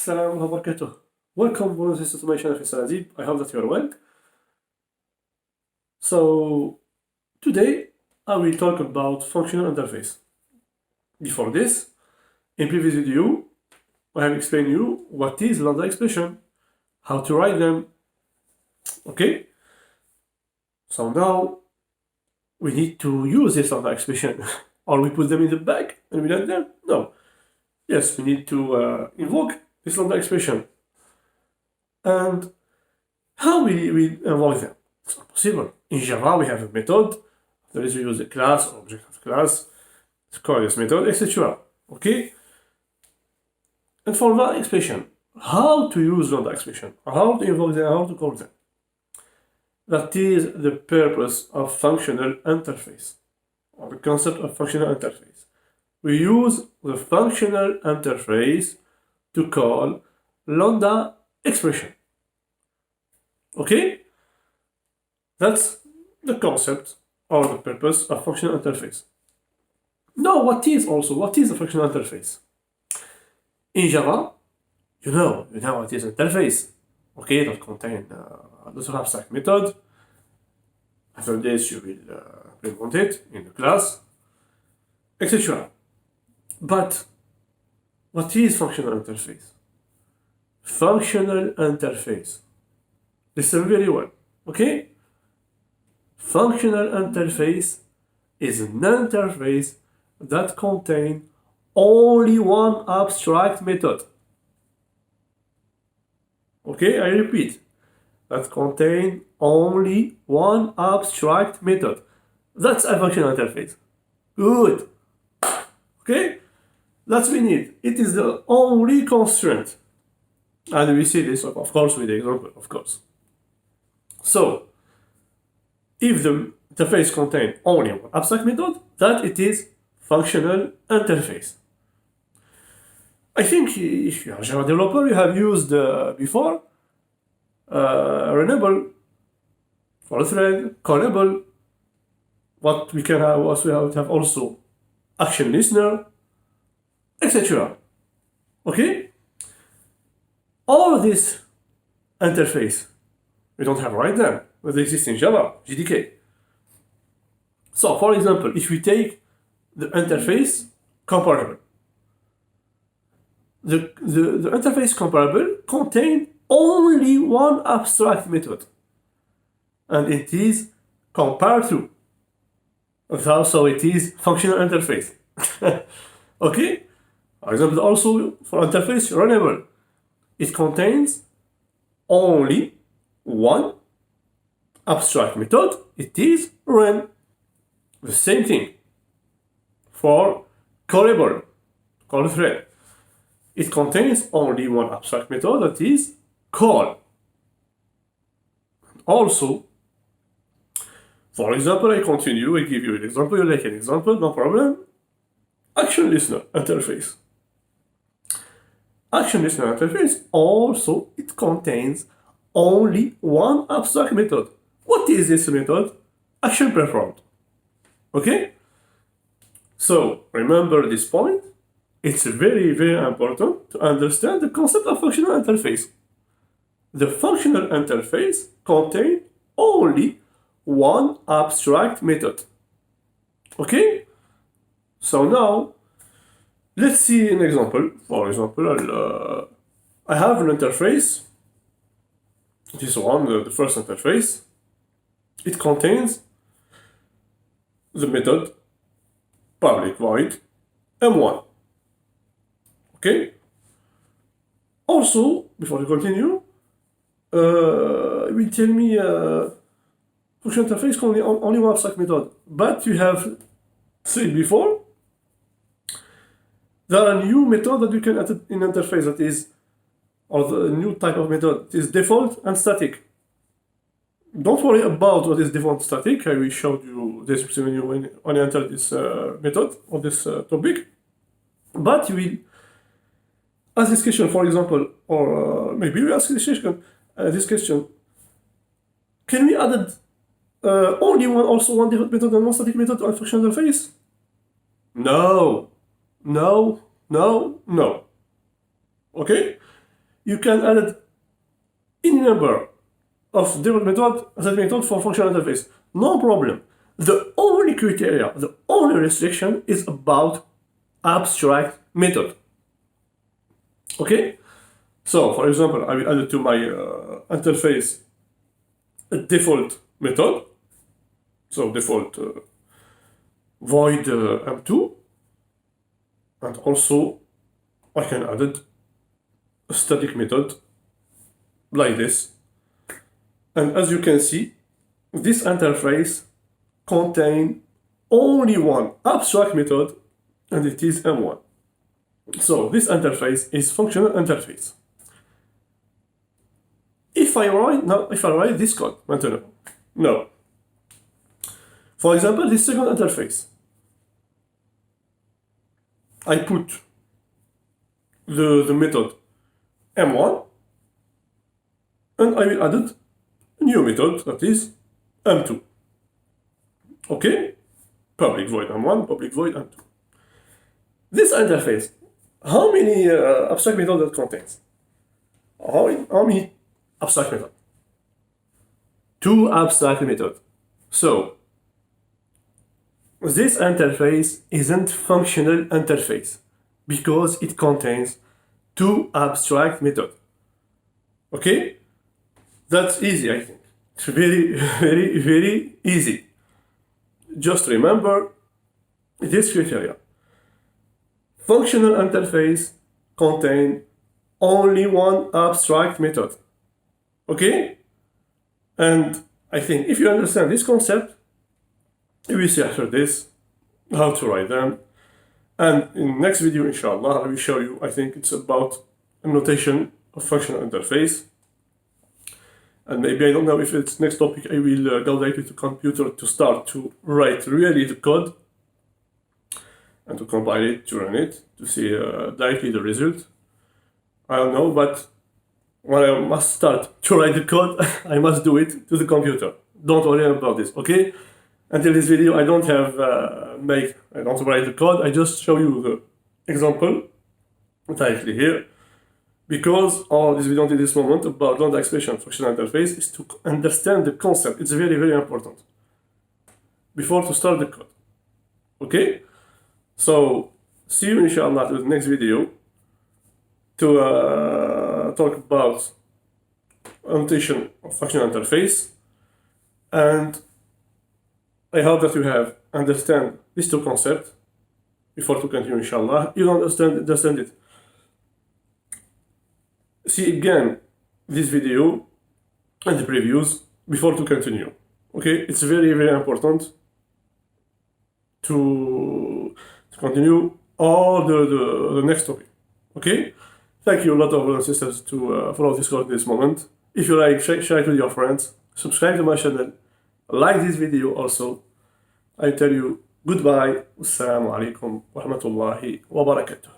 السلام ورحمة الله وبركاته. Welcome to my channel, Mr. Adib. I hope that you are well. So today I will talk about functional interface. Before this, in previous video, I have explained you what is lambda expression, how to write them. Okay. So now we need to use this lambda expression, or we put them in the back and we learn them. No. Yes, we need to invoke this lambda expression. And how we invoke them? It's not possible. In Java, we have a method. That is, we use a class or object of class to call this method, etc. Okay? And for lambda expression, how to use lambda expression, how to invoke them, how to call them. That is the purpose of functional interface, or the concept of functional interface. We use the functional interface to call lambda expression. Okay? That's the concept or the purpose of functional interface. Now, what is a functional interface? In Java, you know what is interface. Okay, that contain lots of abstract method. After this, you will implement it in the class, etc. But what is functional interface? Functional interface. Listen very well, okay? Functional interface is an interface that contains only one abstract method. Okay, I repeat, that contains only one abstract method. That's a functional interface. Good. Okay? That's what we need. It is the only constraint. And we see this, of course, with the example, of course. So, if the interface contains only one abstract method, that it is functional interface. I think if you are a Java developer, you have used before renable for a thread, callable. What we can have, we have also action listener, etc. Okay? All of this interface, we don't have right now, but they exist in Java, JDK. So, for example, if we take the interface comparable, the interface comparable contains only one abstract method, and it is compareTo. So it is functional interface. Okay? For example, also for interface runnable, it contains only one abstract method, it is run. The same thing for callable, call thread. It contains only one abstract method, that is call. Also, for example, I continue, I give you an example, you like an example, no problem. Action listener interface. Action listener interface also, it contains only one abstract method. What is this method? actionPerformed. Okay? So, remember this point. It's very, very important to understand the concept of functional interface. The functional interface contains only one abstract method. Okay? So now, let's see an example. For example, I have an interface. This one, the first interface. It contains the method public void m1. Okay? Also, before we continue, it will tell me function interface contains only one abstract method. But you have said before, there are new methods that you can add in interface, that is, or the new type of method. It is default and static. Don't worry about what is default and static. I will show you this when you enter this method or this topic. But you will ask this question, for example, or maybe you ask this question. Can we add only one default method and one static method to a function interface? No. Okay? you can add any number of different methods that method for functional interface. No problem. The only criteria, the only restriction is about abstract method. Okay? So, for example, I will add to my interface a default method. So, default void m2. And also, I can add a static method like this. And as you can see, this interface contains only one abstract method, and it is M1. So this interface is functional interface. If I write this code maintenant, no. For example, this second interface, I put the method M1, and I will add a new method that is M2. Okay? Public void M1, public void M2. This interface, how many abstract methods it contains? How many abstract methods? 2 abstract methods. So, this interface isn't functional interface because it contains 2 abstract methods. Okay? That's easy, I think. It's very, very, very easy. Just remember this criteria. Functional interface contains only one abstract method. Okay? And I think if you understand this concept, you will see after this how to write them. And in the next video, inshallah, I will show you, I think it's about a notation of functional interface. And maybe, I don't know if it's next topic, I will go directly to computer to start to write really the code and to compile it, to run it, to see directly the result. I don't know, but when I must start to write the code, I must do it to the computer. Don't worry about this, okay? Until this video, I don't write the code, I just show you the example directly here. Because all this video at this moment about lambda expression functional interface is to understand the concept. It's very, very important before to start the code. Okay? So, see you inshallah in the next video to talk about annotation of functional interface. And I hope that you have understand these 2 concepts before to continue inshallah. You don't understand it. See again this video and the previews before to continue. Okay, it's very, very important to continue all the next topic. Okay, thank you a lot of brothers and sisters to follow this course at this moment. If you like, share it with your friends, subscribe to my channel, like this video also. I tell you goodbye. Assalamu alaikum wa rahmatullahi wa barakatuh.